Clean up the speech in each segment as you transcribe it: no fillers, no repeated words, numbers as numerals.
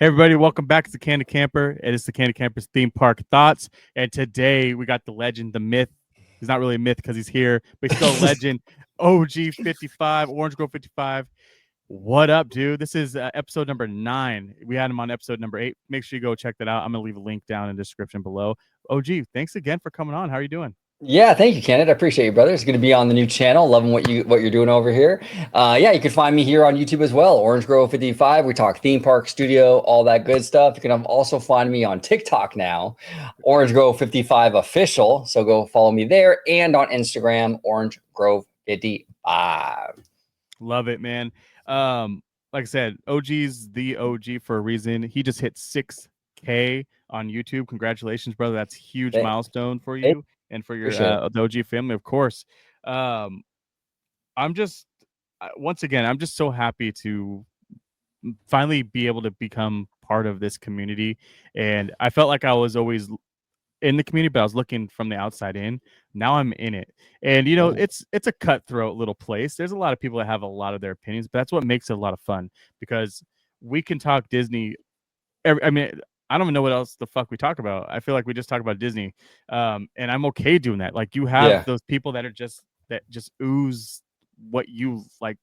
everybody, welcome back to the Candy Camper. It is the Candy Camper's theme park thoughts. And today we got the legend, the myth. He's not really a myth because he's here, but he's still a legend. OG55, Orange Grove 55. What up, dude? This is episode number 9. We had him on episode number 8. Make sure you go check that out. I'm going to leave a link down in the description below. OG, thanks again for coming on. How are you doing? Yeah, thank you, Kenneth. I appreciate you, brother. It's going to be on the new channel. Loving what you're doing over here. Yeah, you can find me here on YouTube as well. OrangeGrove55. We talk theme park, studio, all that good stuff. You can also find me on TikTok now, OrangeGrove55 official. So go follow me there, and on Instagram, OrangeGrove55. Love it, man. Like I said, OG's the OG for a reason. He just hit 6K on YouTube. Congratulations, brother. That's a huge milestone for you. And for your the OG family, of course. I'm just once again, I'm just so happy to finally be able to become part of this community. And I felt like I was always in the community, but I was looking from the outside in. Now I'm in it. And you know, it's a cutthroat little place. There's a lot of people that have a lot of their opinions, but that's what makes it a lot of fun, because we can talk Disney. I don't even know what else the fuck we talk about. I feel like we just talk about Disney. And I'm okay doing that. Like, you have those people that are just ooze what you like.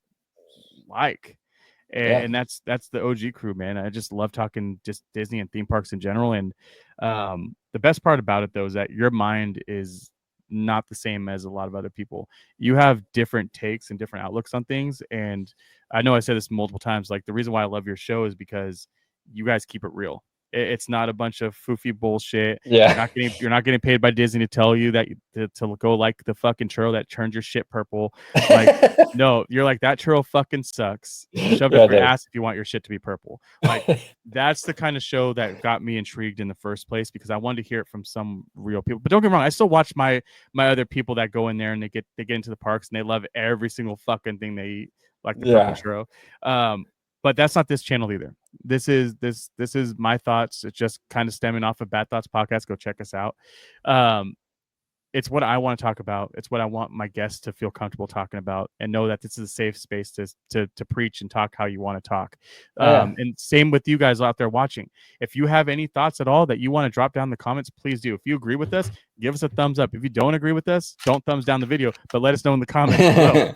And that's the OG crew, man. I just love talking just Disney and theme parks in general. And the best part about it, though, is that your mind is not the same as a lot of other people. You have different takes and different outlooks on things. And I know I said this multiple times. Like, the reason why I love your show is because you guys keep it real. It's not a bunch of foofy bullshit. Yeah, you're not getting paid by Disney to tell you that to go like the fucking churro that turns your shit purple. Like, no, you're like, that churro fucking sucks. Shove it up your ass if you want your shit to be purple. Like, that's the kind of show that got me intrigued in the first place, because I wanted to hear it from some real people. But don't get me wrong, I still watch my other people that go in there and they get into the parks and they love every single fucking thing they eat, like the purple churro. But that's not this channel either. This is my thoughts. It's just kind of stemming off of Bad Thoughts podcast. Go check us out. It's what I want to talk about. It's what I want my guests to feel comfortable talking about, and know that this is a safe space to preach and talk how you want to talk. And same with you guys out there watching. If you have any thoughts at all that you want to drop down in the comments, please do. If you agree with us, give us a thumbs up. If you don't agree with us, don't thumbs down the video, but let us know in the comments below.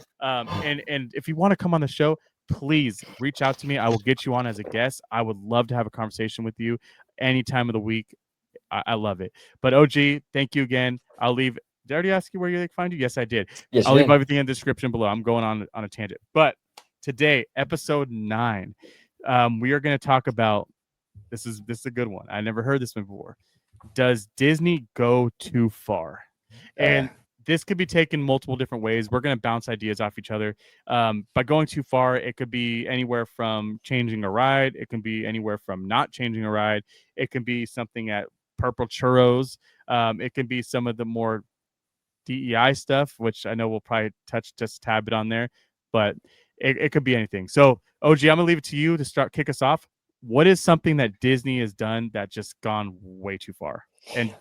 And if you want to come on the show, please reach out to me. I will get you on as a guest. I would love to have a conversation with you any time of the week. I love it. But OG, thank you again. I'll leave. Did I already ask you where you find you? Yes, I did. Yes, I'll leave everything in the description below. I'm going on a tangent. But today, episode 9, we are going to talk about, this is a good one. I never heard this one before. Does Disney go too far? And this could be taken multiple different ways. We're going to bounce ideas off each other. By going too far, it could be anywhere from changing a ride. It can be anywhere from not changing a ride. It can be something at Purple Churros. It can be some of the more DEI stuff, which I know we'll probably touch just a tad bit on there. But it could be anything. So, OG, I'm going to leave it to you to kick us off. What is something that Disney has done that just gone way too far? And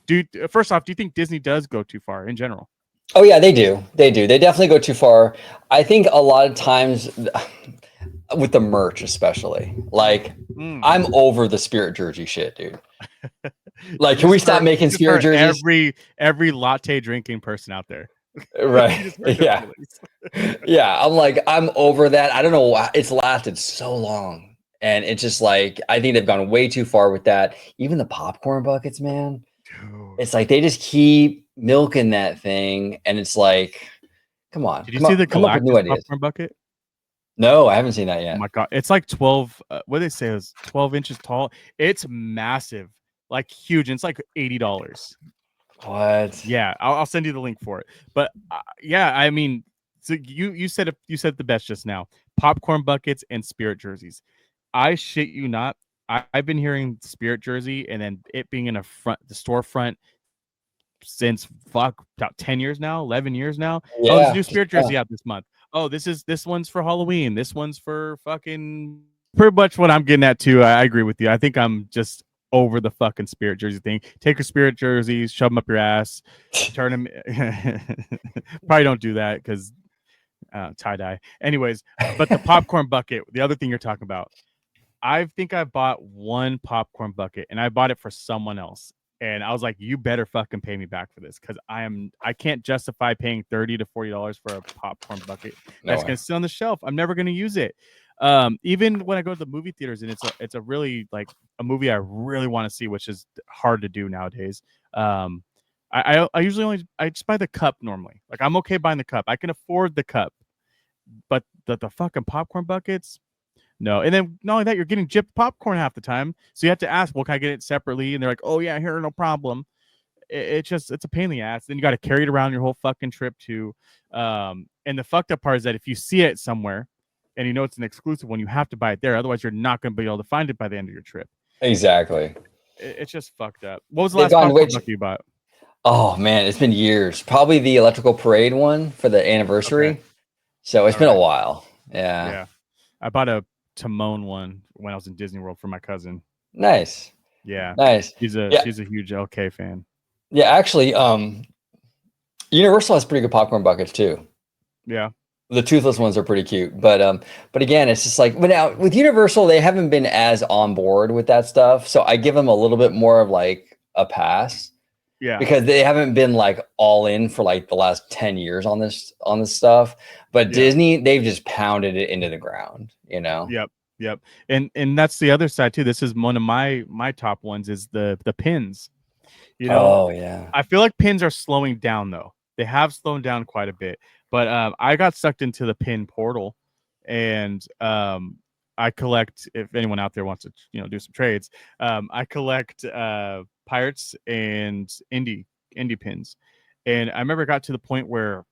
first off, do you think Disney does go too far in general? Oh yeah, they do. They definitely go too far. I think a lot of times with the merch, especially, like I'm over the Spirit jersey shit, dude. Like, can we stop making Spirit jerseys? Every latte drinking person out there. Right. Yeah. Yeah. I'm over that. I don't know why it's lasted so long. And it's just like, I think they've gone way too far with that. Even the popcorn buckets, man. Dude. It's like they just keep milking that thing, and it's like, come on. Did you see the Galactus popcorn bucket? No, I haven't seen that yet. Oh my god, it's like 12. What did they say? It was 12 inches tall. It's massive, like huge. And it's like $80. What? Yeah, I'll send you the link for it. But yeah, I mean, so you said the best just now. Popcorn buckets and Spirit jerseys. I shit you not. I've been hearing Spirit jersey and then it being in the storefront since about 10 years now, 11 years now. Yeah. Oh, there's a new Spirit jersey out this month. Oh, this one's for Halloween. This one's for fucking pretty much what I'm getting at too. I agree with you. I think I'm just over the fucking Spirit jersey thing. Take your Spirit jerseys, shove them up your ass, turn them. Probably don't do that because tie-dye. Anyways, but the popcorn bucket, the other thing you're talking about, I think I bought one popcorn bucket, and I bought it for someone else. And I was like, you better fucking pay me back for this, because I can't justify paying $30 to $40 for a popcorn bucket that's gonna sit on the shelf. I'm never gonna use it. Even when I go to the movie theaters and it's a really like a movie I really want to see, which is hard to do nowadays. I usually I just buy the cup normally. Like, I'm okay buying the cup. I can afford the cup, but the fucking popcorn buckets, no. And then not only that, you're getting gypped popcorn half the time. So you have to ask, well, can I get it separately? And they're like, oh yeah, here, no problem. It's a pain in the ass. Then you got to carry it around your whole fucking trip too. And the fucked up part is that if you see it somewhere and you know it's an exclusive one, you have to buy it there. Otherwise, you're not going to be able to find it by the end of your trip. Exactly. It's just fucked up. What was the last popcorn bucket you bought? Oh man, it's been years. Probably the Electrical Parade one for the anniversary. Okay. So it's been a while. Yeah. Yeah. I bought a Timon one when I was in Disney World for my cousin. Nice. Yeah. Nice. She's a huge LK fan. Yeah, actually, Universal has pretty good popcorn buckets too. Yeah. The toothless ones are pretty cute, but again, it's just like, but now with Universal, they haven't been as on board with that stuff. So I give them a little bit more of like a pass. Yeah. Because they haven't been like all in for like the last 10 years on this stuff. But Disney, they've just pounded it into the ground, you know? Yep. And that's the other side too. This is one of my top ones, is the pins. You know, oh yeah. I feel like pins are slowing down though. They have slowed down quite a bit. But I got sucked into the pin portal, and I collect, if anyone out there wants to, do some trades, I collect Pirates and indie pins. And I remember it got to the point where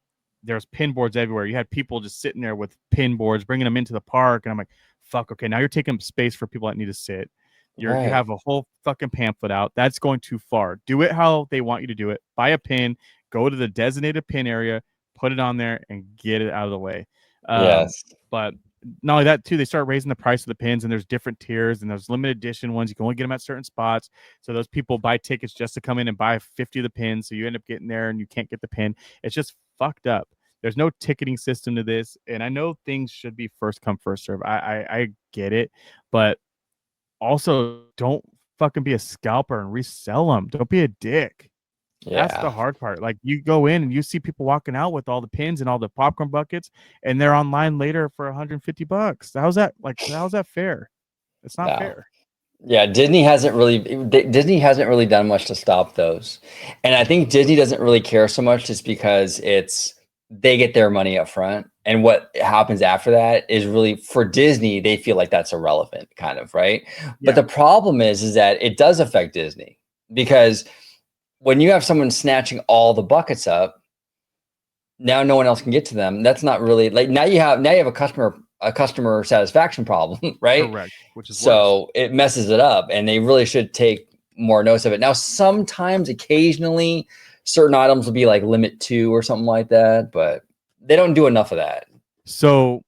there's pin boards everywhere. You had people just sitting there with pin boards, bringing them into the park. And I'm like, fuck, okay, now you're taking space for people that need to sit. You have a whole fucking pamphlet out. That's going too far. Do it how they want you to do it. Buy a pin, go to the designated pin area, put it on there, and get it out of the way. Yes. But not only that too, they start raising the price of the pins, and there's different tiers, and there's limited edition ones. You can only get them at certain spots. So those people buy tickets just to come in and buy 50 of the pins. So you end up getting there and you can't get the pin. It's just fucked up. There's no ticketing system to this. And I know things should be first come, first serve. I get it, but also don't fucking be a scalper and resell them. Don't be a dick. Yeah. That's the hard part. Like, you go in and you see people walking out with all the pins and all the popcorn buckets, and they're online later for $150. How's that fair? It's not fair. Yeah, Disney hasn't really done much to stop those. And I think Disney doesn't really care so much just because they get their money up front. And what happens after that is really, for Disney, they feel like that's irrelevant, kind of, right? Yeah. But the problem is that it does affect Disney, because when you have someone snatching all the buckets up, now no one else can get to them. That's not really, like, now you have a customer satisfaction problem, right? Correct. Which is so it messes it up, and they really should take more notice of it. Now, sometimes, occasionally, certain items will be like limit 2 or something like that, but they don't do enough of that. So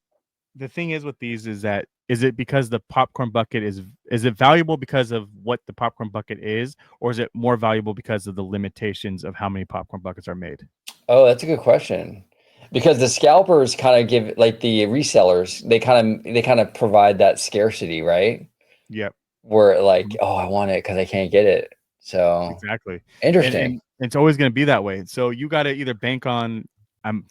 the thing is with these is that, is it because the popcorn bucket is it valuable because of what the popcorn bucket is, or is it more valuable because of the limitations of how many popcorn buckets are made? Oh, that's a good question. Because the scalpers kind of give, like, the resellers, they kind of provide that scarcity, right? Yep. Where like, oh, I want it because I can't get it. So exactly. Interesting. And it's always going to be that way. So you got to either bank on,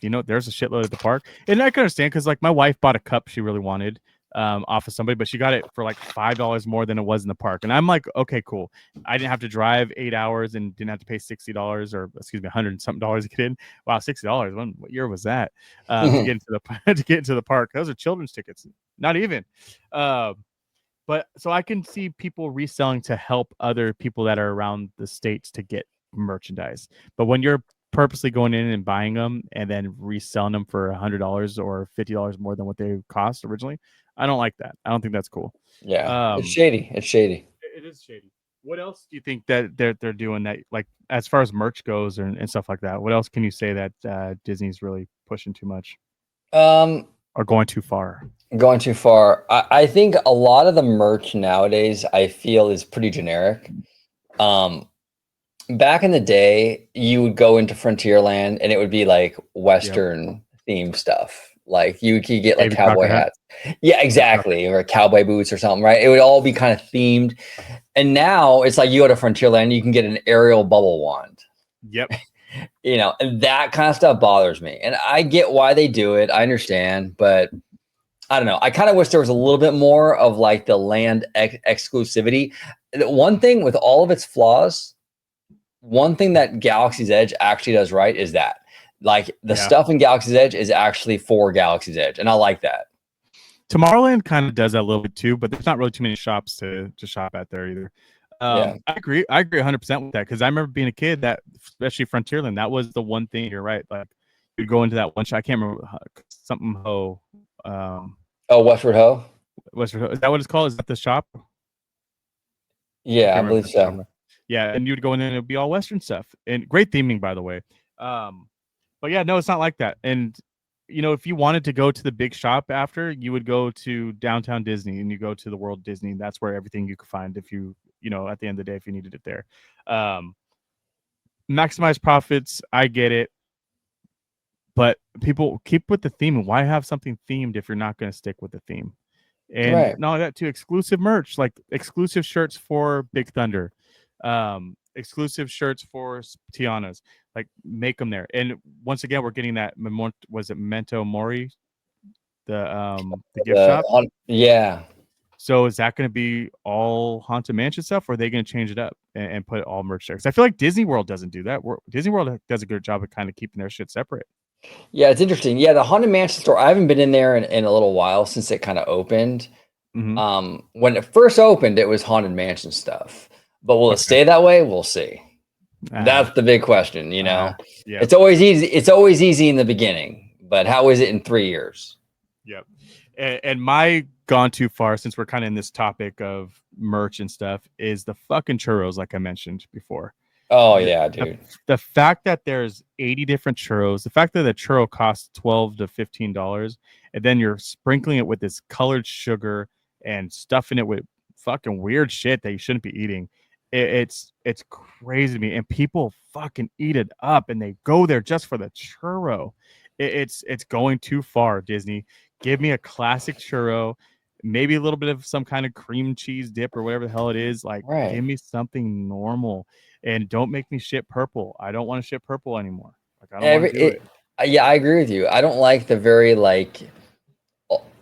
there's a shitload at the park, and I can understand, because like my wife bought a cup she really wanted off of somebody, but she got it for like $5 more than it was in the park. And I'm like, okay, cool. I didn't have to drive 8 hours and didn't have to pay $60, or excuse me, $100 and something to get in. Wow, $60. What year was that? To get into the park? Those are children's tickets. Not even. But so I can see people reselling to help other people that are around the states to get merchandise. But when you're purposely going in and buying them and then reselling them for $100 or $50 more than what they cost originally, I don't like that. I don't think that's cool. Yeah, it's shady. It is shady. What else do you think that they're doing that, like, as far as merch goes and stuff like that? What else can you say that Disney's really pushing too much? Or going too far? Going too far. I think a lot of the merch nowadays, I feel, is pretty generic. Back in the day, you would go into Frontierland and it would be like Western themed stuff, Like you could get like David cowboy Crocker hat. hats. Yeah, exactly. Or cowboy boots or something, right? It would all be kind of themed. And now it's like you go to Frontierland, you can get an aerial bubble wand. Yep. You know, and that kind of stuff bothers me. And I get why they do it. I understand, but I don't know. I kind of wish there was a little bit more of like the land exclusivity. One thing with all of its flaws, one thing that Galaxy's Edge actually does right is that like the stuff in Galaxy's Edge is actually for Galaxy's Edge. And I like that. Tomorrowland kind of does that a little bit too, but there's not really too many shops to shop at there either. I agree 100% with that, because I remember being a kid that, especially Frontierland, that was the one thing. You're right. Like you'd go into that one shop. I can't remember something Ho. Westward Ho. Westward Ho. Is that what it's called? Is that the shop? Yeah, I believe so. Yeah, and you'd go in there and it'd be all Western stuff, and great theming, by the way. But yeah, no, it's not like that. And you know, if you wanted to go to the big shop after, you would go to downtown Disney and you go to the World Disney. That's where everything you could find if you know, at the end of the day, if you needed it there. Maximize profits, I get it. But people keep with the theme. And why have something themed if you're not going to stick with the theme? And not only that, too, exclusive merch, like exclusive shirts for Big Thunder, exclusive shirts for Tiana's, like make them there. And once again, we're getting that. Was it Memento Mori, the gift shop? Yeah. So is that going to be all Haunted Mansion stuff, or are they going to change it up and put all merch there? Because I feel like Disney World doesn't do that. Disney World does a good job of kind of keeping their shit separate. Yeah, it's interesting. Yeah, the Haunted Mansion store, I haven't been in there in a little while since it kind of opened. Mm-hmm. When it first opened, it was Haunted Mansion stuff. But will it stay that way? We'll see. That's the big question, you know. Yeah. It's always easy. It's always easy in the beginning, but how is it in 3 years? Yep. And my gone too far, since we're kind of in this topic of merch and stuff, is the fucking churros, like I mentioned before. Oh yeah, dude. The fact that there's 80 different churros, the fact that the churro costs $12 to $15, and then you're sprinkling it with this colored sugar and stuffing it with fucking weird shit that you shouldn't be eating. It's crazy to me, and people fucking eat it up, and they go there just for the churro. It's going too far, Disney. Give me a classic churro, maybe a little bit of some kind of cream cheese dip or whatever the hell it is. Like, give me something normal, and don't make me shit purple. I don't want to shit purple anymore. Like, I don't want to do it. Yeah, I agree with you. I don't like the very like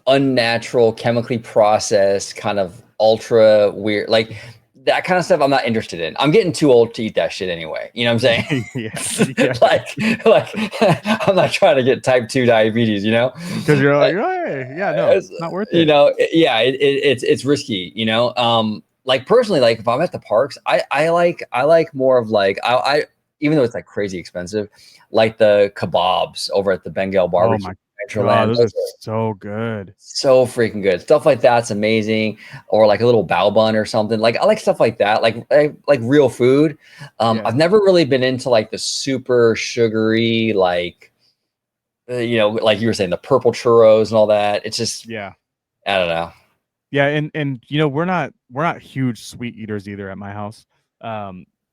unnatural, chemically processed kind of ultra weird, like that kind of stuff I'm not interested in. I'm getting too old to eat that shit anyway. You know what I'm saying? Yeah. like I'm not trying to get type 2 diabetes, you know? Because you're like, hey, yeah, no, it's not worth it. You know, yeah, it's risky, you know? Like personally, like if I'm at the parks, I like more of like, I even though it's like crazy expensive, like the kebabs over at the Bengal Barbecue. Oh my God, those are so good. So freaking good. Stuff like that's amazing. Or like a little bao bun or something. Like I like stuff like that. Like real food. I've never really been into like the super sugary, like you know, like you were saying, the purple churros and all that. It's just I don't know. Yeah, and you know, we're not huge sweet eaters either at my house.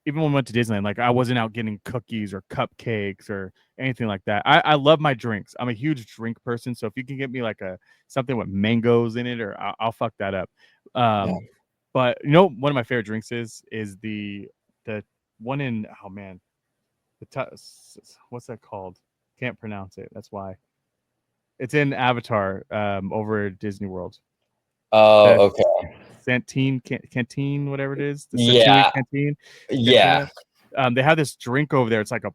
Even when we went to Disneyland, like I wasn't out getting cookies or cupcakes or anything like that. I love my drinks. I'm a huge drink person, so if you can get me like something with mangoes in it, or I'll fuck that up. But you know, one of my favorite drinks is the one in what's that called? Can't pronounce it. That's why. It's in Avatar, over at Disney World. Oh, okay. Canteen, whatever it is. The Canteen. Yeah. They have this drink over there. It's like a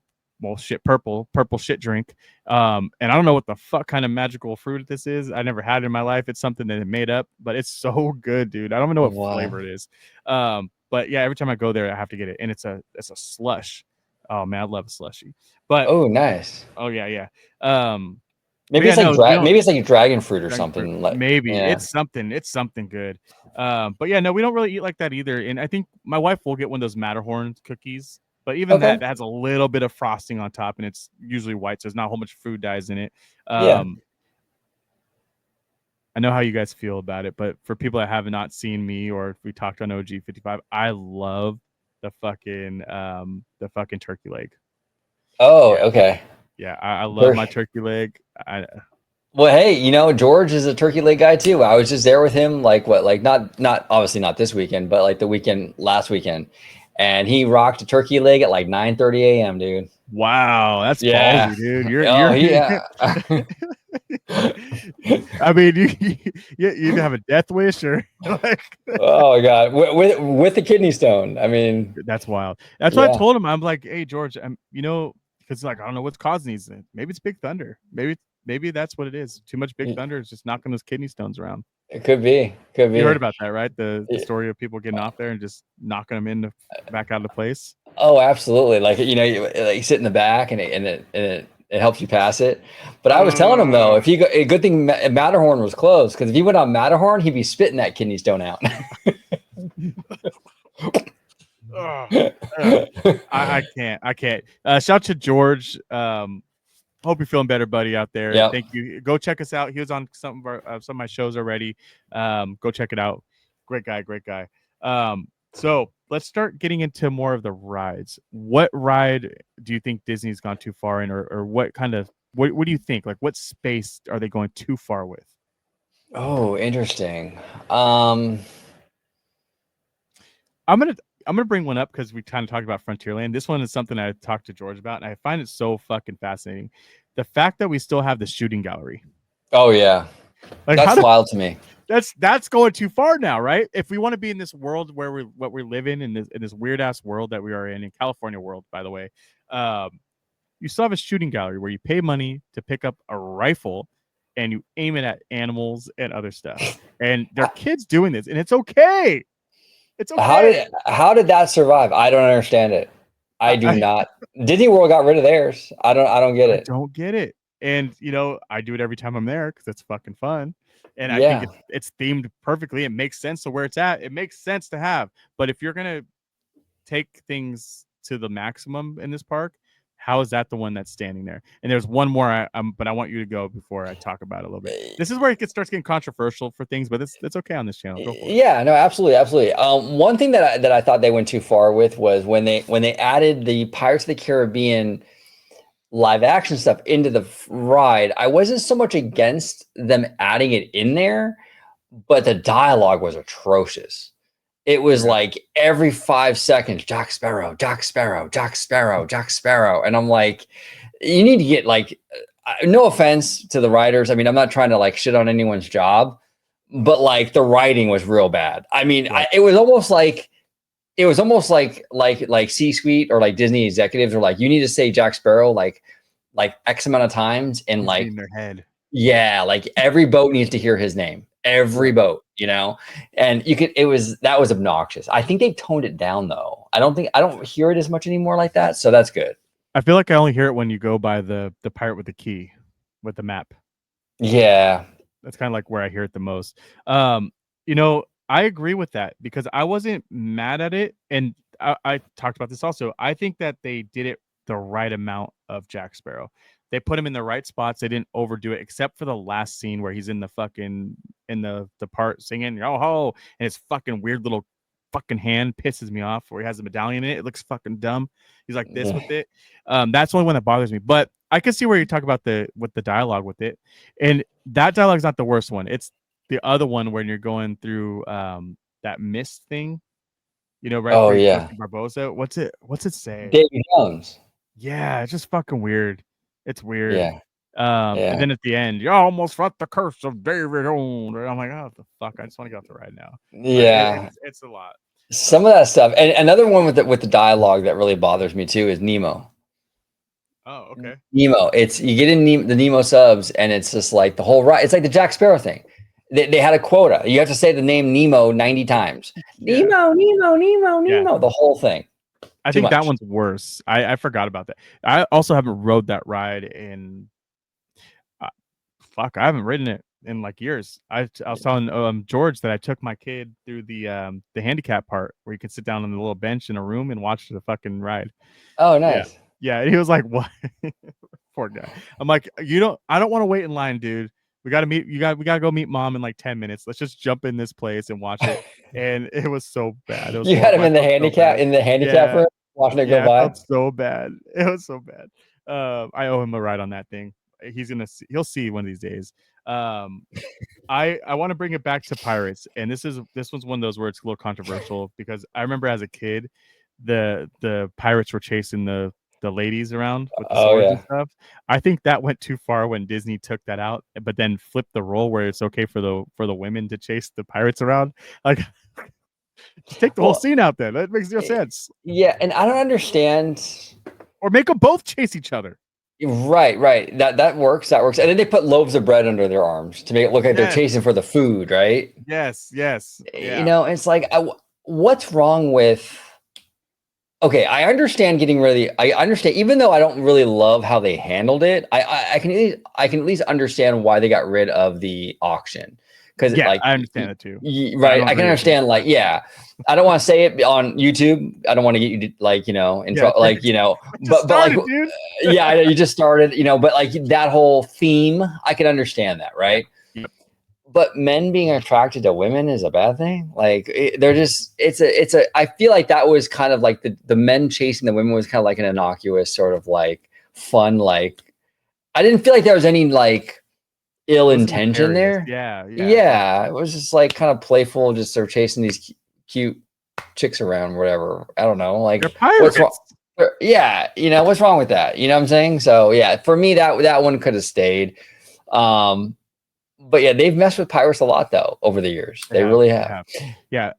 purple shit drink. And I don't know what the fuck kind of magical fruit this is. I never had it in my life. It's something that it made up, but it's so good, dude. I don't even know what flavor it is. But yeah, every time I go there, I have to get it, and it's a slush. Oh man, I love a slushy. But nice. Oh yeah. Maybe it's like dragon fruit or something. Like maybe it's something good. But yeah, no, we don't really eat like that either. And I think my wife will get one of those Matterhorn cookies, but even that has a little bit of frosting on top, and it's usually white, so there's not a whole bunch of food dyes in it. I know how you guys feel about it, but for people that have not seen me, or if we talked on OG55, I love the fucking turkey leg. Oh, okay. Yeah, I love my turkey leg. Well, hey, you know, George is a turkey leg guy too. I was just there with him, like not obviously not this weekend, but like the weekend last weekend, and he rocked a turkey leg at like 9:30 a.m., dude. Wow, that's Yeah. ballsy, dude. Oh, You're yeah. I mean, you have a death wish or like Oh my God, with the kidney stone. I mean, that's wild. That's what I yeah. told him. I'm like, hey George, because like I don't know what's causing these. Maybe it's Big Thunder. Maybe that's what it is. Too much Big Thunder is just knocking those kidney stones around. It could be. You heard about that, right? The story of people getting off there and just knocking them back out of the place. Oh, absolutely. Like, you know, you sit in the back and it helps you pass it. But I was telling him though, if you go, a good thing Matterhorn was closed, because if he went on Matterhorn, he'd be spitting that kidney stone out. I can't. Shout out to George. Hope you're feeling better, buddy, out there. Yep. Thank you. Go check us out. He was on some of my shows already. Go check it out. Great guy. So let's start getting into more of the rides. What ride do you think Disney's gone too far in, or what do you think? Like, what space are they going too far with? Oh, interesting. I'm gonna bring one up because we kind of talked about Frontierland. This one is something I talked to George about, and I find it so fucking fascinating. The fact that we still have the shooting gallery. Oh yeah, like that's wild to me. That's going too far now, right? If we want to be in this world where we live in this weird ass world that we are in California world, by the way, you still have a shooting gallery where you pay money to pick up a rifle and you aim it at animals and other stuff. And there are kids doing this, and it's okay. It's okay. How did that survive? I don't understand it. I do not. Disney World got rid of theirs. I don't get it. I don't get it. And you know, I do it every time I'm there because it's fucking fun. And I think it's themed perfectly. It makes sense to where it's at. It makes sense to have. But if you're gonna take things to the maximum in this park, how is that the one that's standing there? And there's one more, but I want you to go before I talk about it a little bit. This is where it starts getting controversial for things, but it's okay on this channel. Go for it. Yeah, no, absolutely. One thing that I thought they went too far with was when they added the Pirates of the Caribbean live action stuff into the ride. I wasn't so much against them adding it in there, but the dialogue was atrocious. It was like every 5 seconds, Jack Sparrow, Jack Sparrow, Jack Sparrow, Jack Sparrow. And I'm like, you need to get like, no offense to the writers. I mean, I'm not trying to like shit on anyone's job, but like the writing was real bad. I mean, it was almost like C-suite or like Disney executives are like, you need to say Jack Sparrow like X amount of times and like in their head. Yeah, like every boat needs to hear his name. Every boat, you know, and that was obnoxious. I think they've toned it down though. I don't hear it as much anymore like that. So that's good. I feel like I only hear it when you go by the pirate with the key with the map. Yeah. That's kind of like where I hear it the most. You know, I agree with that because I wasn't mad at it. And I talked about this also. I think that they did it the right amount of Jack Sparrow. They put him in the right spots. They didn't overdo it, except for the last scene where he's in the part singing "Yo ho," and his fucking weird little fucking hand pisses me off. Where he has a medallion in it, it looks fucking dumb. He's like this with it. That's the only one that bothers me. But I can see where you talk about the dialogue with it, and that dialogue's not the worst one. It's the other one when you're going through that mist thing. You know, right? Oh yeah. Barbosa. What's it say? Davy Jones. Yeah, it's just fucking weird. It's weird. Yeah. And then at the end, you almost felt the curse of David Owen. I'm like, oh, the fuck! I just want to get off the ride now. Yeah, it's a lot. Some of that stuff, and another one with the dialogue that really bothers me too is Nemo. Oh, okay. Nemo. It's you get in the Nemo subs, and it's just like the whole ride. It's like the Jack Sparrow thing. They had a quota. You have to say the name Nemo 90 times. Yeah. Nemo. The whole thing. I think that one's worse. I forgot about that. I also haven't rode that ride in I haven't ridden it in like years. I was telling George that I took my kid through the handicap part where you can sit down on the little bench in a room and watch the fucking ride. Oh, nice. Yeah. And he was like, "What?" Poor guy. I'm like, I don't want to wait in line, dude. We gotta go meet mom in like 10 minutes. Let's just jump in this place and watch it. And it was so bad. It was you had him in the handicap room watching it go by. It felt so bad. It was so bad. I owe him a ride on that thing. he'll see one of these days. I want to bring it back to pirates, and this was one of those where it's a little controversial because I remember as a kid, the pirates were chasing the ladies around with the swords and stuff. I think that went too far when Disney took that out, but then flipped the role where it's okay for the women to chase the pirates around. Like, just take the whole scene out then. That makes no sense. Yeah, and I don't understand. Or make them both chase each other. Right. That works. And then they put loaves of bread under their arms to make it look like they're chasing for the food, right? Yes. Yeah. It's like, what's wrong with? Okay, I understand I understand, even though I don't really love how they handled it. I can at least understand why they got rid of the auction. Because I understand it too. Right. I can understand, I don't want to say it on YouTube. I don't want to get you in trouble, dude. Yeah, you just started, but that whole theme, I can understand that, right? Yep. But men being attracted to women is a bad thing. I feel like that was kind of like the men chasing the women was kind of like an innocuous sort of fun, I didn't feel like there was any ill intention there. Yeah. It was just kind of playful, just sort of chasing these cute chicks around, whatever. I don't know. They're pirates. Yeah, what's wrong with that? You know what I'm saying? So yeah, for me that one could have stayed. But yeah, they've messed with pirates a lot though over the years. They really have. Yeah.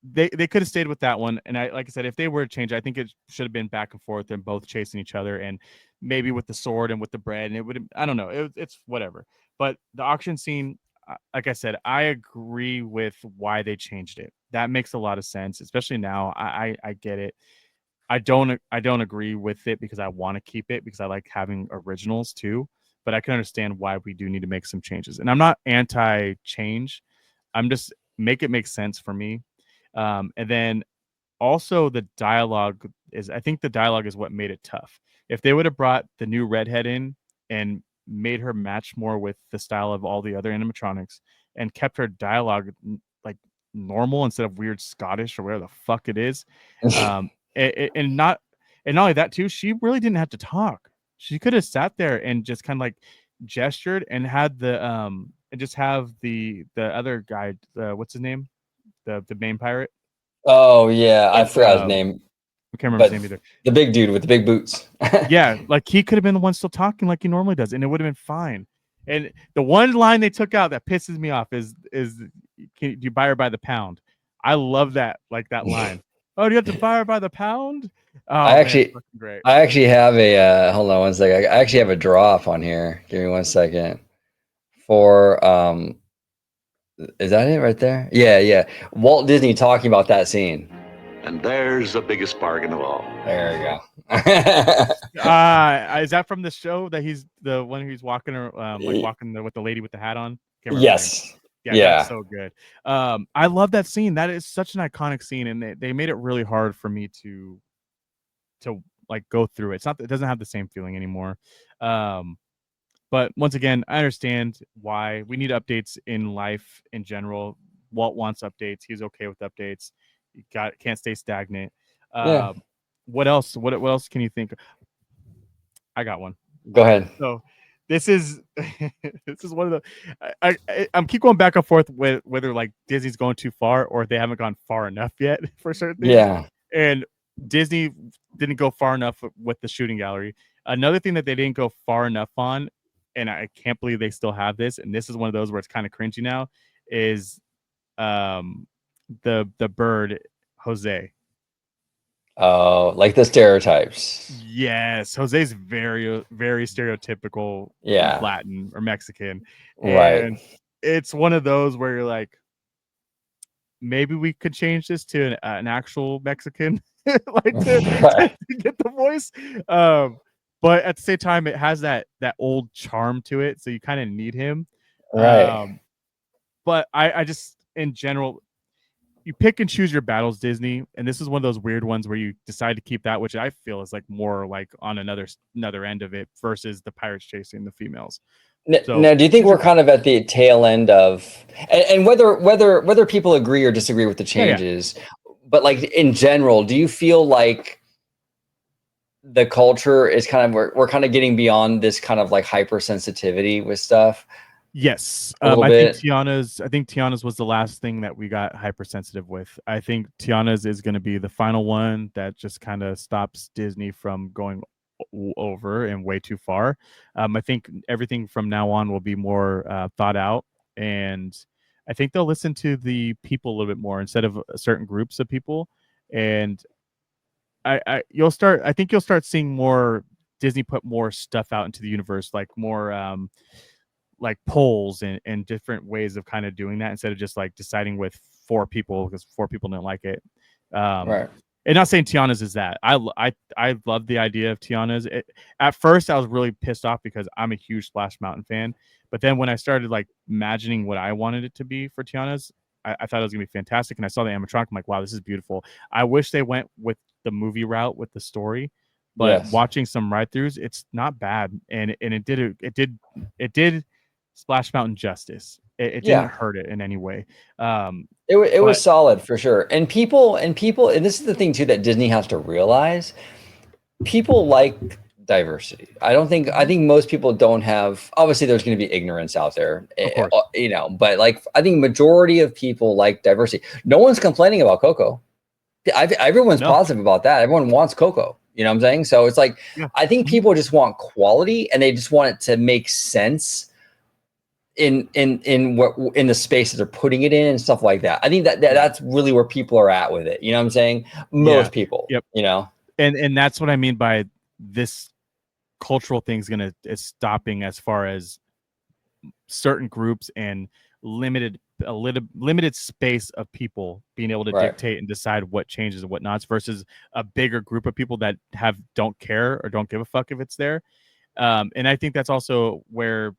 They could have stayed with that one. And like I said, if they were to change, I think it should have been back and forth and both chasing each other, and maybe with the sword and with the bread. And it would, I don't know. It's whatever. But the auction scene, like I said, I agree with why they changed it. That makes a lot of sense, especially now. I get it. I don't agree with it because I want to keep it because I like having originals too. But I can understand why we do need to make some changes. And I'm not anti-change. I'm just make it make sense for me. And then also the dialogue I think the dialogue is what made it tough. If they would have brought the new redhead in and made her match more with the style of all the other animatronics and kept her dialogue normal instead of weird Scottish or whatever the fuck it is. And not only that too, she really didn't have to talk. She could have sat there and just kind of gestured and had the and just have the other guy, what's his name? The main pirate. Oh yeah, I forgot his name. I can't remember his name either. The big dude with the big boots. Yeah, he could have been the one still talking like he normally does, and it would have been fine. And the one line they took out that pisses me off is do you buy her by the pound? I love that, that line. Oh, do you have to buy her by the pound? Oh, I actually have a hold on one second. I actually have a drop on here. Give me 1 second. For is that it right there? Yeah. Walt Disney talking about that scene. And there's the biggest bargain of all. There we go. Is that from the show that he's the one who's walking walking with the lady with the hat on? Yes. Yeah, that's so good. I love that scene. That is such an iconic scene, and they made it really hard for me to go through it. It doesn't have the same feeling anymore. But once again, I understand why we need updates in life in general. Walt wants updates. He's okay with updates. You can't stay stagnant. What else? What else can you think? I got one. Go ahead. So this is one of the I'm keep going back and forth with whether Disney's going too far or they haven't gone far enough yet for certain things. Yeah. And Disney didn't go far enough with the shooting gallery. Another thing that they didn't go far enough on, and I can't believe they still have this, and this is one of those where it's kind of cringy now, is the bird Jose. Oh, the stereotypes. Yes, Jose's very, very stereotypical Latin or Mexican. Right. And it's one of those where you're like, maybe we could change this to an actual Mexican, to get the voice. But at the same time, it has that old charm to it, so you kind of need him. Right. But I just, in general, you pick and choose your battles, Disney, and this is one of those weird ones where you decide to keep that, which I feel is more on another end of it versus the pirates chasing the females. Now, do you think we're kind of at the tail end of, and whether people agree or disagree with the changes, but in general, do you feel like the culture is kind of, we're kind of getting beyond this kind of like hypersensitivity with stuff. Yes. A little I bit. think Tiana's was the last thing that we got hypersensitive with. I think Tiana's is going to be the final one that just kind of stops Disney from going over and way too far. I think everything from now on will be more thought out, and I think they'll listen to the people a little bit more instead of certain groups of people. And I think you'll start seeing more Disney put more stuff out into the universe, like more like polls and different ways of kind of doing that instead of just like deciding with 4 people because 4 people didn't like it. Right. And not saying Tiana's is that. I love the idea of Tiana's. At first, I was really pissed off because I'm a huge Splash Mountain fan. But then when I started like imagining what I wanted it to be for Tiana's, I thought it was gonna be fantastic. And I saw the animatronic. I'm like, wow, this is beautiful. I wish they went with the movie route with the story. But watching some ride-throughs, it's not bad, and it did Splash Mountain justice. It didn't hurt it in any way. It was solid for sure. And people, and this is the thing too that Disney has to realize. People like diversity. I think most people don't have, obviously there's going to be ignorance out there, you know, but like I think majority of people like diversity. No one's complaining about Coco. Everyone's positive about that. Everyone wants Coco. You know what I'm saying? So it's like, I think people just want quality and they just want it to make sense in the space that they're putting it in and stuff like that. I think that's really where people are at with it. You know what I'm saying? Most people, you know, and that's what I mean by this cultural thing's is stopping as far as certain groups and limited space of people being able to dictate and decide what changes and what not versus a bigger group of people that don't care or don't give a fuck if it's there. And I think that's also where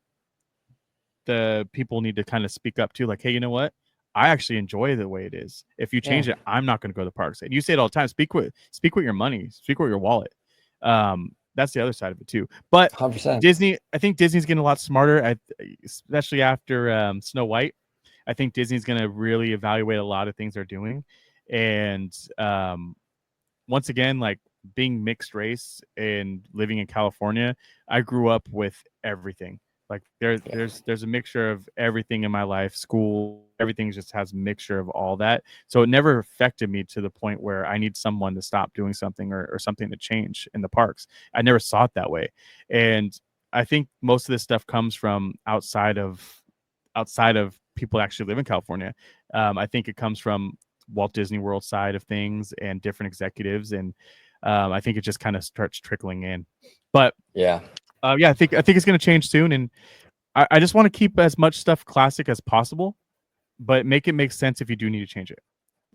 the people need to kind of speak up too, like, hey, you know what? I actually enjoy the way it is. If you change it, I'm not going to go to the parks. And you say it all the time. Speak with your money. Speak with your wallet. That's the other side of it too. But 100%. Disney, I think Disney's getting a lot smarter, especially after Snow White. I think Disney's going to really evaluate a lot of things they're doing. And once again, like being mixed race and living in California, I grew up with everything. Like there's a mixture of everything in my life, school, everything just has a mixture of all that. So it never affected me to the point where I need someone to stop doing something or something to change in the parks. I never saw it that way. And I think most of this stuff comes from outside of people that actually live in California. I think it comes from Walt Disney World side of things and different executives. And I think it just kind of starts trickling in. But I think it's going to change soon, and I just want to keep as much stuff classic as possible, but make it make sense if you do need to change it.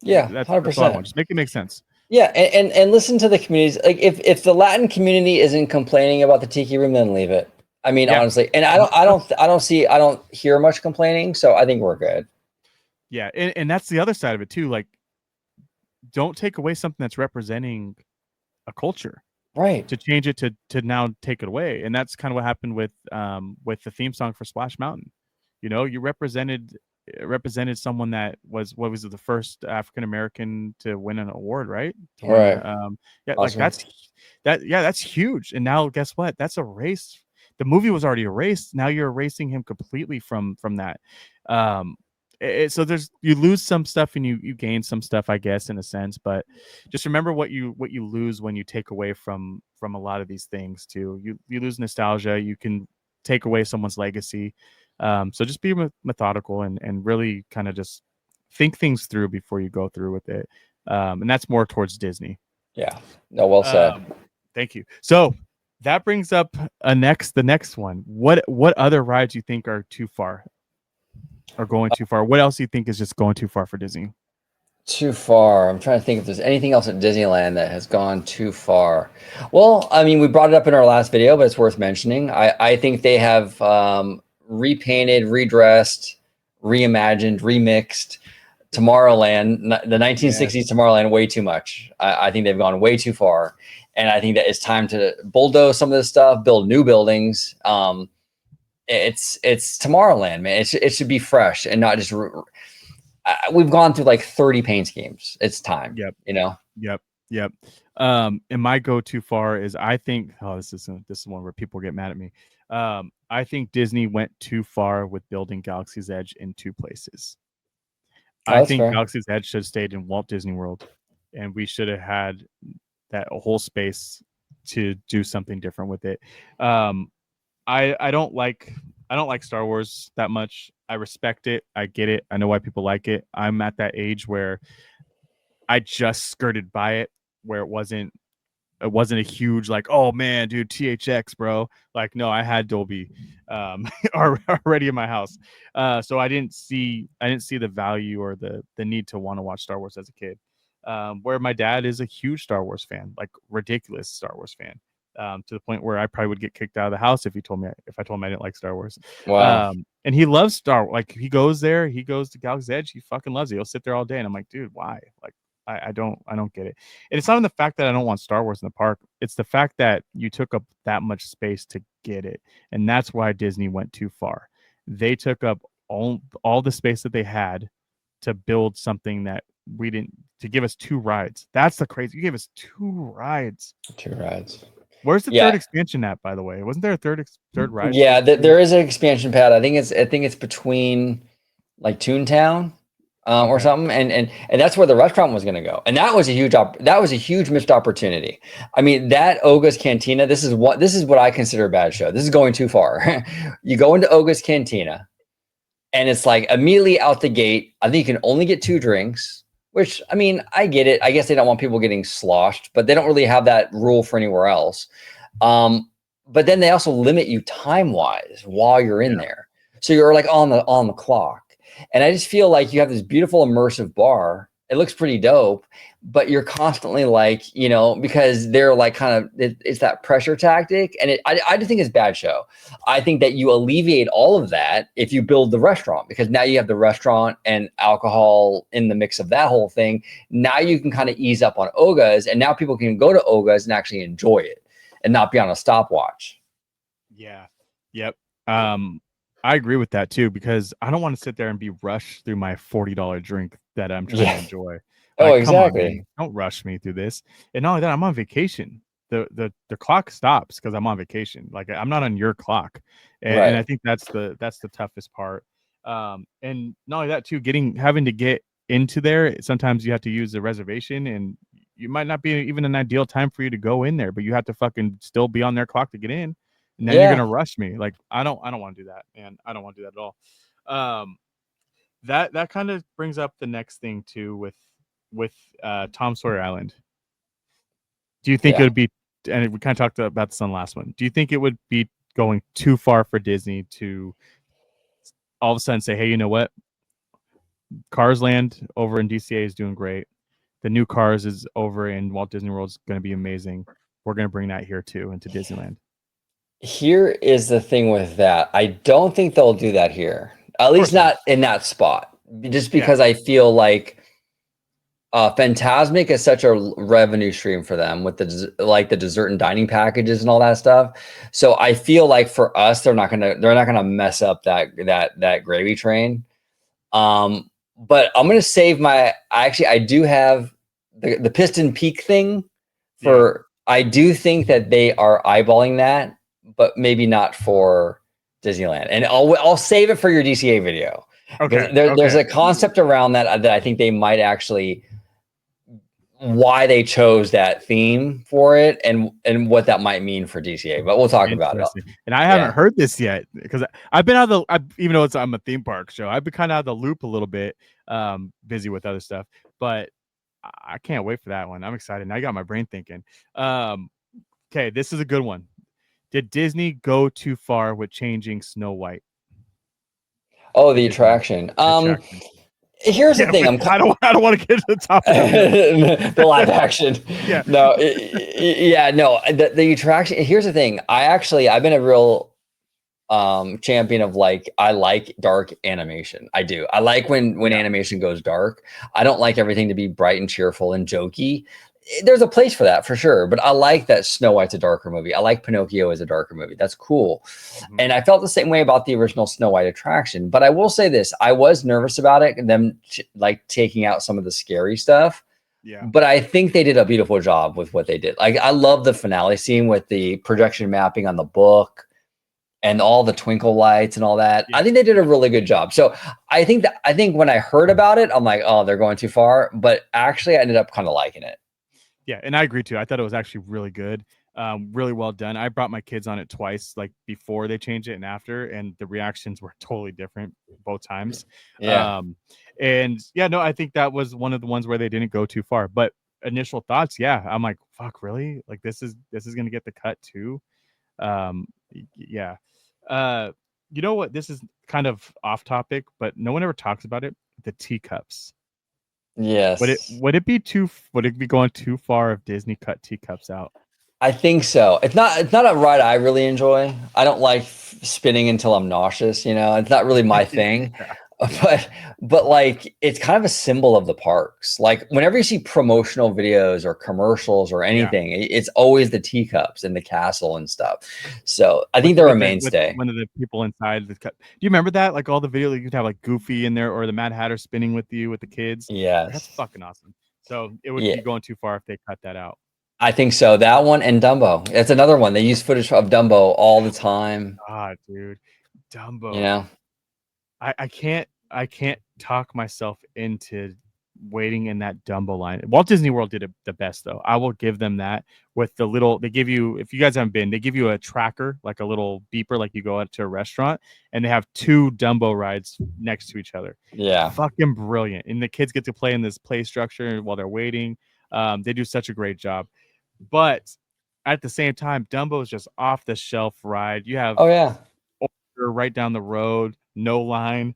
Yeah, 100%. Just make it make sense. Yeah, and listen to the communities. Like if the Latin community isn't complaining about the Tiki Room, then leave it. I mean, honestly, and I don't hear much complaining, so I think we're good. Yeah, and that's the other side of it too. Like, don't take away something that's representing a culture. Right. To change it to now take it away. And that's kind of what happened with the theme song for Splash Mountain. You know, you represented someone that was the first African American to win an award, right? Awesome. Like that's huge. And now guess what? That's erased. The movie was already erased. Now you're erasing him completely from that. So you lose some stuff and you gain some stuff, I guess, in a sense, but just remember what you lose when you take away from a lot of these things too. You lose nostalgia, you can take away someone's legacy. So just be methodical and really kind of just think things through before you go through with it. And that's more towards Disney. Yeah. No, well said. Thank you. So that brings up the next one. What other rides you think are too far? Or going too far? What else do you think is just going too far for Disney? Too far. I'm trying to think if there's anything else at Disneyland that has gone too far. Well, I mean, we brought it up in our last video, but it's worth mentioning. I think they have repainted, redressed, reimagined, remixed Tomorrowland, the 1960s Tomorrowland, way too much. I think they've gone way too far. And I think that it's time to bulldoze some of this stuff, build new buildings. It's Tomorrowland, man. It should be fresh and not just. We've gone through like 30 paint schemes. It's time. Yep. You know. Yep. And my go too far is I think this is one where people get mad at me. I think Disney went too far with building Galaxy's Edge in two places. I think fair. Galaxy's Edge should have stayed in Walt Disney World, and we should have had that whole space to do something different with it. I don't like Star Wars that much. I respect it. I get it. I know why people like it. I'm at that age where I just skirted by it, where it wasn't a huge like, oh man, dude, THX, bro. Like, no, I had Dolby already in my house. So I didn't see the value or the need to want to watch Star Wars as a kid. Where my dad is a huge Star Wars fan, like ridiculous Star Wars fan. To the point where I probably would get kicked out of the house if I told him I didn't like Star Wars. Wow. And he loves Star Wars. Like he goes to Galaxy's Edge. He fucking loves it. He'll sit there all day. And I'm like, dude, why? Like, I don't get it. And it's not in the fact that I don't want Star Wars in the park. It's the fact that you took up that much space to get it. And that's why Disney went too far. They took up all the space that they had to build something that we didn't, to give us two rides. That's the crazy. You gave us two rides. Where's the third expansion at, by the way? Wasn't there a third ride? Yeah, there is an expansion pad. I think it's between like Toontown or something, and that's where the restaurant was going to go. And that was a huge missed opportunity. I mean, that Oga's Cantina. This is what I consider a bad show. This is going too far. You go into Oga's Cantina, and it's like immediately out the gate. I think you can only get 2 drinks. Which, I mean, I get it. I guess they don't want people getting sloshed, but they don't really have that rule for anywhere else. But then they also limit you time-wise while you're in there. So you're like on the clock. And I just feel like you have this beautiful immersive bar. It looks pretty dope, but you're constantly like, because they're like kind of, it's that pressure tactic. And I just think it's a bad show. I think that you alleviate all of that if you build the restaurant, because now you have the restaurant and alcohol in the mix of that whole thing. Now you can kind of ease up on Oga's, and now people can go to Oga's and actually enjoy it and not be on a stopwatch. Yeah. Yep. I agree with that too, because I don't want to sit there and be rushed through my $40 drink that I'm trying to enjoy. Like, exactly. Come on, man. Don't rush me through this. And not only that, I'm on vacation. The clock stops because I'm on vacation. Like, I'm not on your clock, and I think that's the toughest part. And not only that too, having to get into there. Sometimes you have to use a reservation, and you might not be even an ideal time for you to go in there, but you have to fucking still be on their clock to get in. And then you're gonna rush me. Like, I don't want to do that, man. I don't want to do that at all. That kind of brings up the next thing too with Tom Sawyer Island. Do you think it would be? And we kind of talked about this on the last one. Do you think it would be going too far for Disney to all of a sudden say, "Hey, you know what? Cars Land over in DCA is doing great. The new Cars is over in Walt Disney World is going to be amazing. We're going to bring that here too into Disneyland." Here is the thing with that. I don't think they'll do that here, at least not in that spot, just because I feel like Fantasmic is such a revenue stream for them with the dessert and dining packages and all that stuff. So I feel like for us, they're not gonna mess up that gravy train. But I'm gonna save I do have the Piston Peak thing for. I do think that they are eyeballing that, but maybe not for Disneyland. And I'll save it for your DCA video. Okay. There's a concept around that I think they might actually, why they chose that theme for it and what that might mean for DCA, but we'll talk about it. And I haven't heard this yet, because I've been out of even though I'm a theme park show, I've been kind of out of the loop a little bit, busy with other stuff, but I can't wait for that one. I'm excited. Now I got my brain thinking. Okay, this is a good one. Did Disney go too far with changing Snow White? Oh, the attraction. Here's the thing. I don't want to get to the top of the live action. Yeah. No. No. The attraction. Here's the thing. I've been a real champion of I like dark animation. I do. I like when animation goes dark. I don't like everything to be bright and cheerful and jokey. There's a place for that for sure, but I like that Snow White's a darker movie. I like Pinocchio as a darker movie. That's cool. Mm-hmm. And I felt the same way about the original Snow White attraction, but I will say this, I was nervous about it and them taking out some of the scary stuff. Yeah. But I think they did a beautiful job with what they did. Like, I love the finale scene with the projection mapping on the book and all the twinkle lights and all that. Yeah. I think they did a really good job. So I think when I heard about it, I'm like, oh, they're going too far. But actually, I ended up kind of liking it. Yeah, and I agree too. I thought it was actually really good, really well done. I brought my kids on it twice, like before they changed it and after, and the reactions were totally different both times. Yeah. And yeah, no, I think that was one of the ones where they didn't go too far. But initial thoughts, yeah, I'm like, fuck, really? Like this is gonna get the cut too. Yeah. You know what? This is kind of off topic, but no one ever talks about it. The teacups. Yes. Would it be going too far if Disney cut teacups out? I think so. It's not a ride I really enjoy. I don't like spinning until I'm nauseous, you know. It's not really my thing. Yeah. But like it's kind of a symbol of the parks. Like whenever you see promotional videos or commercials or anything, it's always the teacups and the castle and stuff. So I think they're a mainstay. One of the people inside the cut. Do you remember that? Like all the video, you could have like Goofy in there or the Mad Hatter spinning with you with the kids. Yes. That's fucking awesome. So it would be going too far if they cut that out. I think so. That one and Dumbo. That's another one. They use footage of Dumbo all the time. Ah, dude. Dumbo. You know? I can't talk myself into waiting in that Dumbo line. Walt Disney World did it the best though. I will give them that with the little, they give you, if you guys haven't been, they give you a tracker, like a little beeper, like you go out to a restaurant and they have 2 Dumbo rides next to each other. Yeah. Fucking brilliant. And the kids get to play in this play structure while they're waiting. They do such a great job. But at the same time, Dumbo is just off the shelf ride. You have right down the road, no line.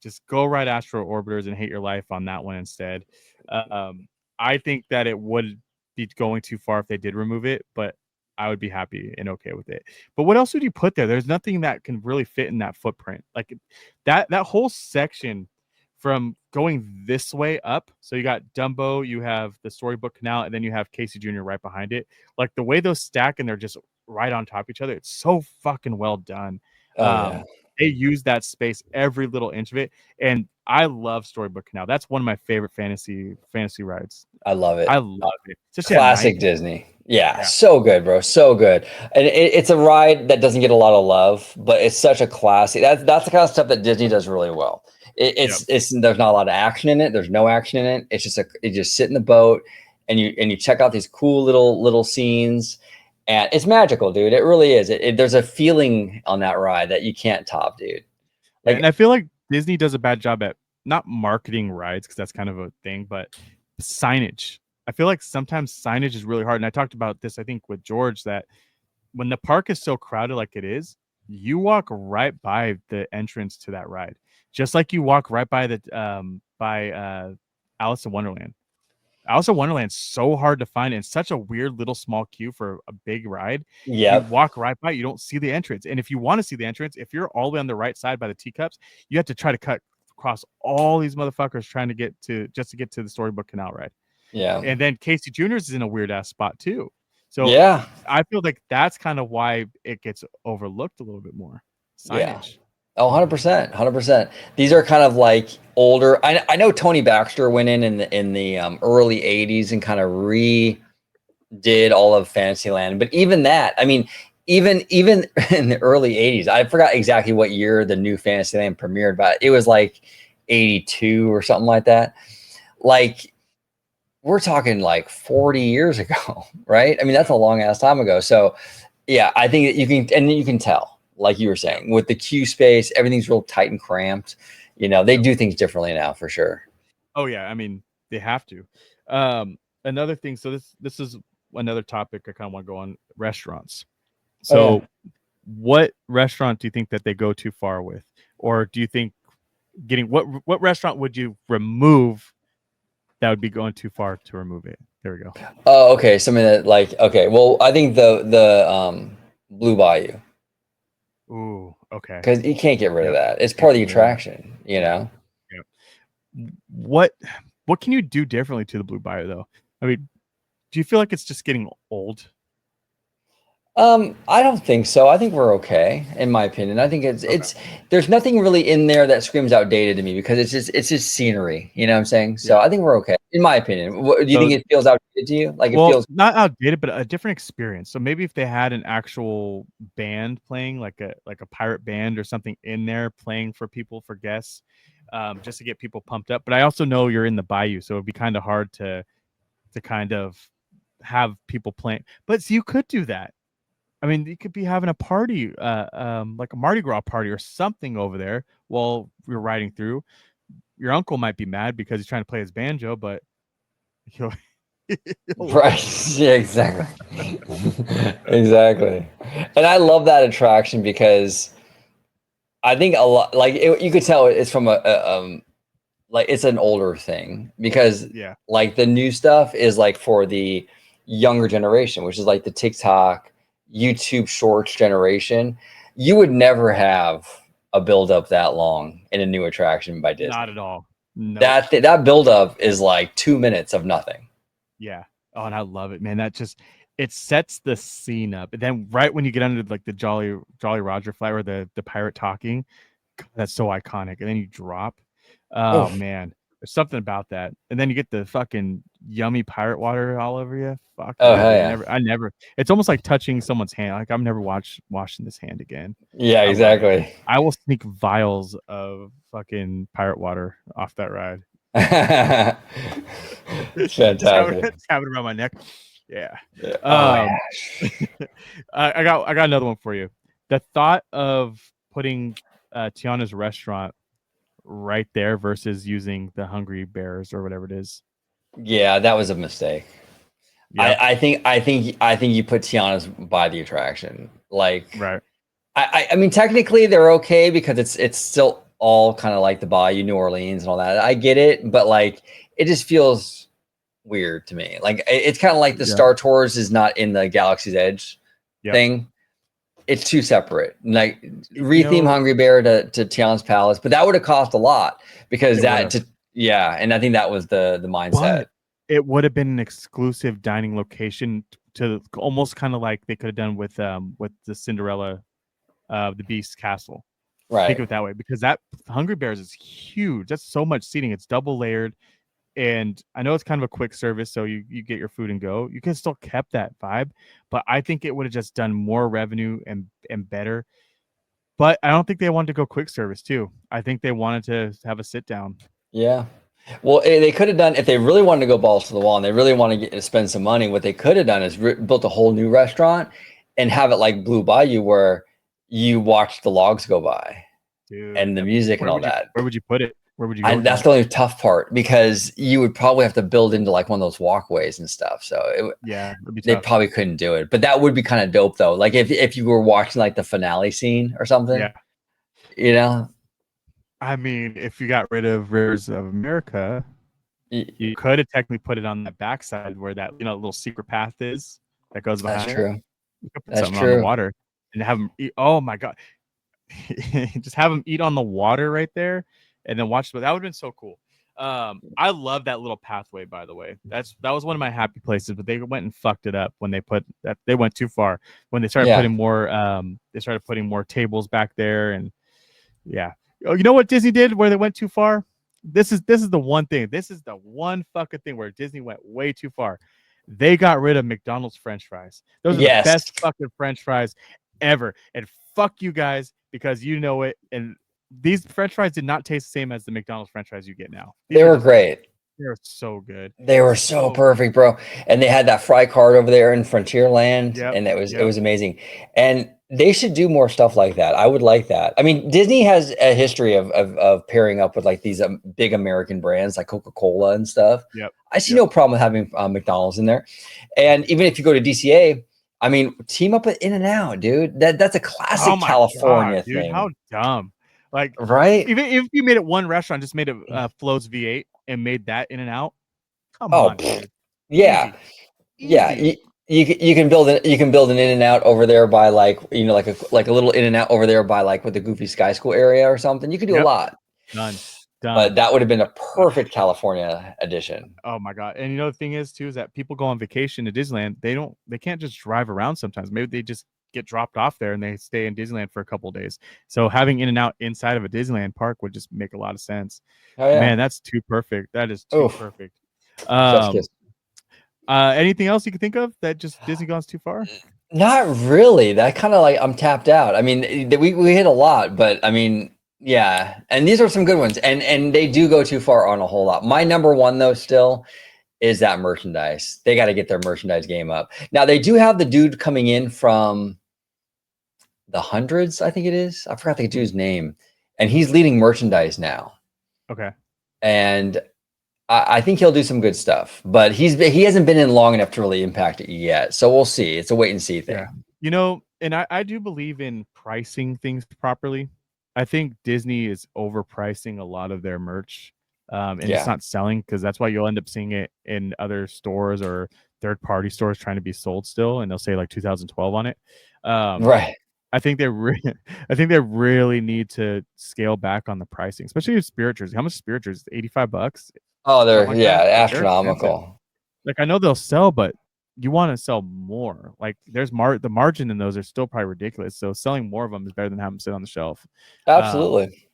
Just go ride Astro Orbiters and hate your life on that one instead. I think that it would be going too far if they did remove it, but I would be happy and okay with it. But what else would you put there? There's nothing that can really fit in that footprint. Like that whole section from going this way up. So you got Dumbo, you have the Storybook Canal, and then you have Casey Jr. right behind it. Like the way those stack and they're just right on top of each other. It's so fucking well done. They use that space, every little inch of it, and I love Storybook Canal. That's one of my favorite fantasy rides. I love it. I love it. Just classic Disney. Yeah, so good, bro. So good. And it's a ride that doesn't get a lot of love, but it's such a classic. That's the kind of stuff that Disney does really well. It's there's not a lot of action in it. There's no action in it. It's just you just sit in the boat and you check out these cool little scenes. And it's magical, dude. It really is. There's a feeling on that ride that you can't top, dude. Like, and I feel like Disney does a bad job at not marketing rides because that's kind of a thing, but signage. I feel like sometimes signage is really hard. And I talked about this, I think, with George, that when the park is so crowded like it is, you walk right by the entrance to that ride, just like you walk right by the Alice in Wonderland. Alice in Wonderland's so hard to find and such a weird little small queue for a big ride. Yeah. You walk right by, you don't see the entrance. And if you want to see the entrance, if you're all the way on the right side by the teacups, you have to try to cut across all these motherfuckers trying to get to the Storybook Canal ride. Yeah. And then Casey Jr.'s is in a weird ass spot too. So I feel like that's kind of why it gets overlooked a little bit more. Signage. Yeah. Oh, 100%, 100%. These are kind of like older. I know Tony Baxter went in the early 80s and kind of redid all of Fantasyland. But even that, I mean, even in the early 80s, I forgot exactly what year the new Fantasyland premiered, but it was like 82 or something like that. Like, we're talking like 40 years ago, right? I mean, that's a long ass time ago. So yeah, I think that you can tell, like you were saying, with the queue space, everything's real tight and cramped. You know, they do things differently now for sure. Oh yeah. I mean, they have to. Another thing. So this is another topic I kind of want to go on: restaurants. So what restaurant do you think that they go too far with? Or do you think what restaurant would you remove that would be going too far to remove it? There we go. Oh, okay. Something that well, I think the Blue Bayou. Ooh, okay. Because you can't get rid of that. It's part of the attraction, you know? Yeah. What can you do differently to the Blue Bayou though? I mean, do you feel like it's just getting old? I don't think so. I think we're okay, in my opinion. I think it's there's nothing really in there that screams outdated to me because it's just scenery. You know what I'm saying? So I think we're okay, in my opinion. Do you think it feels outdated to you? Like it feels not outdated, but a different experience. So maybe if they had an actual band playing, like a pirate band or something in there playing for people, for guests, just to get people pumped up. But I also know you're in the bayou, so it'd be kind of hard to kind of have people playing. But so you could do that. I mean, you could be having a party, like a Mardi Gras party or something over there while you're riding through. Your uncle might be mad because he's trying to play his banjo, but he'll right. Yeah, exactly. Exactly. And I love that attraction because I think a lot, like you could tell it's from like it's an older thing because like the new stuff is like for the younger generation, which is like the TikTok, YouTube Shorts generation. You would never have a build up that long in a new attraction by Disney. Not at all. No. That build up is like 2 minutes of nothing. Yeah. Oh, and I love it, man. That just it sets the scene up. And then right when you get under like the Jolly Roger flight or the pirate talking, God, that's so iconic. And then you drop. Oh man. There's something about that. And then you get the fucking yummy pirate water all over you. Fuck. Oh, hell yeah. I never it's almost like touching someone's hand. Like I'm never washing this hand again. Yeah, exactly. I will sneak vials of fucking pirate water off that ride. It's fantastic. Just have it around my neck. Yeah. I got another one for you. The thought of putting Tiana's restaurant right there versus using the Hungry Bears or whatever it is. Yeah, that was a mistake. Yep. I think you put Tiana's by the attraction. Like, right. I mean, technically they're okay because it's still all kind of like the Bayou, New Orleans, and all that. I get it, but like it just feels weird to me. Like it's kind of like the Star Tours is not in the Galaxy's Edge thing. It's two separate. Like retheme Hungry Bear to Tiana's Palace, but that would have cost a lot because and I think that was the mindset. But it would have been an exclusive dining location to almost kind of like they could have done with the Cinderella, the Beast Castle. Right. Think of it that way because that Hungry Bears is huge. That's so much seating. It's double layered. And I know it's kind of a quick service, so you get your food and go. You can still kept that vibe, but I think it would have just done more revenue and better. But I don't think they wanted to go quick service too. I think they wanted to have a sit down. Yeah. Well, they could have done, if they really wanted to go balls to the wall and they really want to spend some money, what they could have done is built a whole new restaurant and have it like Blue Bayou where you watch the logs go by. Dude, and the music and all that. Where would you put it? Where would you go? That's the only tough part because you would probably have to build into like one of those walkways and stuff. So they probably couldn't do it. But that would be kind of dope though. Like if you were watching like the finale scene or something. Yeah. You know? I mean, if you got rid of Rivers of America, you could have technically put it on that backside where that little secret path is that goes behind. That's true. You could put something on the water and have them eat. Oh my God. Just have them eat on the water right there and then watch. That would have been so cool. I love that little pathway, by the way. That was one of my happy places, but they went and fucked it up when they put that. They went too far when they started putting more. They started putting more tables back there, and you know what Disney did where they went too far? This is the one thing. This is the one fucking thing where Disney went way too far. They got rid of McDonald's French fries. Those are the best fucking French fries ever. And fuck you guys because you know it. And these French fries did not taste the same as the McDonald's French fries you get now. They were great. They were so good. They were so perfect, bro. And they had that fry cart over there in Frontierland, and it was amazing. And they should do more stuff like that. I would like that. I mean, Disney has a history of pairing up with like these big American brands like Coca-Cola and stuff. Yep. I see no problem with having McDonald's in there. And even if you go to DCA, I mean, team up with In-N-Out, dude. That's a classic California thing. Dude, how dumb. Like, right? Even if you made it one restaurant, just made it Flo's V8 and made that In-N-Out. Come on, dude. Yeah. Easy. Yeah. You can build an In-N-Out over there by like a little In-N-Out over there by like with the Goofy Sky School area or something. You could do a lot. Done. But that would have been a perfect California edition. Oh my God. And the thing is too, is that people go on vacation to Disneyland. They can't just drive around sometimes. Maybe they just get dropped off there and they stay in Disneyland for a couple of days. So having In-N-Out inside of a Disneyland park would just make a lot of sense. Oh, yeah. Man, that's too perfect. That is too perfect. Anything else you can think of that just Disney goes too far? Not really. That kind of like I'm tapped out. I mean, we hit a lot, but I mean, yeah. And these are some good ones, and they do go too far on a whole lot. My number one though still is that merchandise. They got to get their merchandise game up. Now they do have the dude coming in from the hundreds, I think it is. I forgot the dude's name, and he's leading merchandise now. Okay. And I think he'll do some good stuff, but he hasn't been in long enough to really impact it yet. So we'll see. It's a wait and see thing. Yeah. And I do believe in pricing things properly. I think Disney is overpricing a lot of their merch. And it's not selling, because that's why you'll end up seeing it in other stores or third-party stores trying to be sold still, and they'll say like 2012 on it. Right. I think they really need to scale back on the pricing, especially with Spirit Jersey. How much Spirit Jersey? $85? Oh, they're like astronomical. Like I know they'll sell, but you want to sell more. Like there's the margin in those are still probably ridiculous. So selling more of them is better than having them sit on the shelf. Absolutely.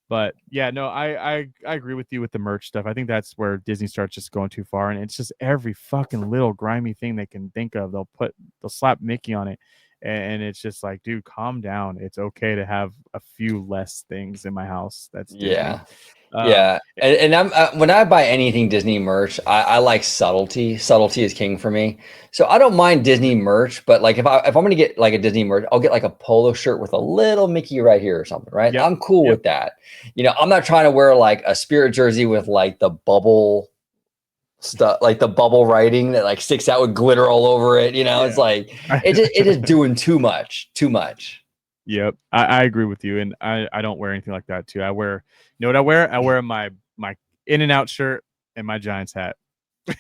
But yeah, no, I agree with you with the merch stuff. I think that's where Disney starts just going too far, and it's just every fucking little grimy thing they can think of. They'll slap Mickey on it, and it's just like, dude, calm down. It's okay to have a few less things in my house. That's Disney. And I'm when I buy anything Disney merch, I like subtlety. Subtlety is king for me. So I don't mind Disney merch, but like if I'm gonna get like a Disney merch, I'll get like a polo shirt with a little Mickey right here or something, right? I'm cool with that. I'm not trying to wear like a Spirit jersey with like the bubble stuff, like the bubble writing that like sticks out with glitter all over it. It's like it is doing too much. Yep, I agree with you, and I don't wear anything like that too. I wear, what I wear? I wear my In-N-Out shirt and my Giants hat.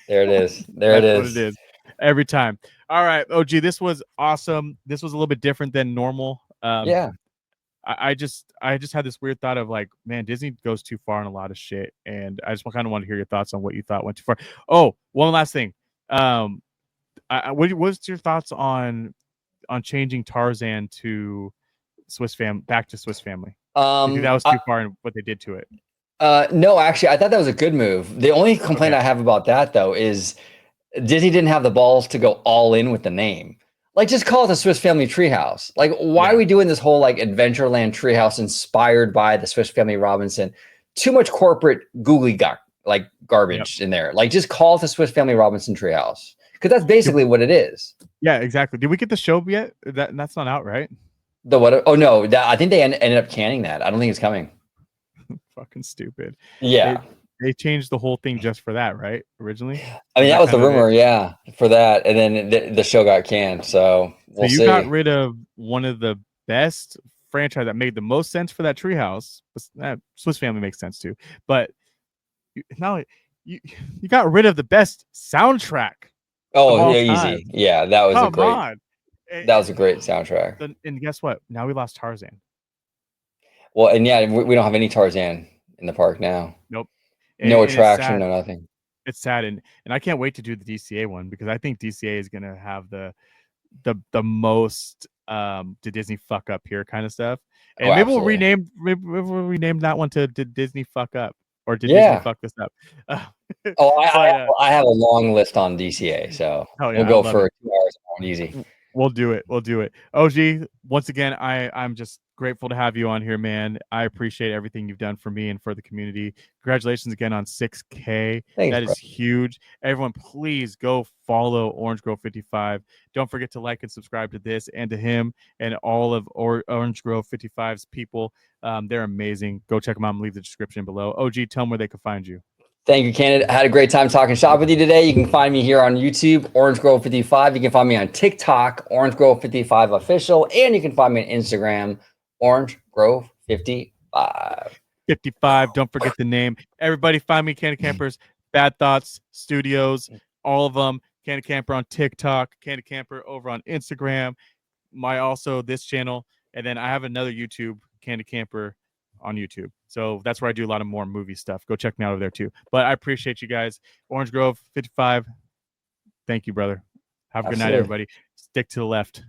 There it is. That's what it is every time. All right, OG, this was awesome. This was a little bit different than normal. I just had this weird thought of like, man, Disney goes too far in a lot of shit, and I just kind of want to hear your thoughts on what you thought went too far. Oh, one last thing. What's your thoughts on changing Tarzan to back to Swiss Family? You think that was too far in what they did to it? No, actually, I thought that was a good move. The only complaint I have about that though is Disney didn't have the balls to go all in with the name. Like, just call it the Swiss Family Treehouse. Like, why are we doing this whole like Adventureland Treehouse inspired by the Swiss Family Robinson? Too much corporate googly garbage in there. Like, just call it the Swiss Family Robinson Treehouse, because that's basically what it is. Yeah, exactly. Did we get the show yet? That's not out, right? The what? Oh no, I think they ended up canning that. I don't think it's coming. Fucking stupid. Yeah. They changed the whole thing just for that, right? Originally. I mean, that was the rumor, for that, and then the show got canned. So we'll see. Got rid of one of the best franchise that made the most sense for that treehouse. Swiss Family makes sense too, but you got rid of the best soundtrack. Oh yeah, easy. Yeah, that was a great. That was a great soundtrack. And guess what? Now we lost Tarzan. Well, and we don't have any Tarzan in the park now. Nope. No attraction, no nothing. It's sad, and I can't wait to do the DCA one, because I think DCA is gonna have the most did Disney fuck up here kind of stuff. And maybe we'll rename that one to Did Disney Fuck Up, or Did Disney Fuck This Up? I have a long list on DCA, so we'll go for 2 hours easy. We'll do it. OG, once again, I'm just grateful to have you on here, man. I appreciate everything you've done for me and for the community. Congratulations again on 6K. Thanks, that is huge. Everyone, please go follow OrangeGrove55. Don't forget to like and subscribe to this and to him and all of OrangeGrove55's people. They're amazing. Go check them out and leave the description below. OG, tell them where they can find you. Thank you, Ken. I had a great time talking shop with you today. You can find me here on YouTube, OrangeGrove55. You can find me on TikTok, OrangeGrove55 Official, and you can find me on Instagram, OrangeGrove55. 55. Don't forget the name. Everybody, find me, Candy Campers, Bad Thoughts Studios, all of them. Candy Camper on TikTok, Candy Camper over on Instagram. This channel, and then I have another YouTube, Candy Camper, on YouTube. So that's where I do a lot of more movie stuff. Go check me out over there too. But I appreciate you guys. Orange Grove 55. Thank you, brother. Have a good night, everybody. Stick to the left.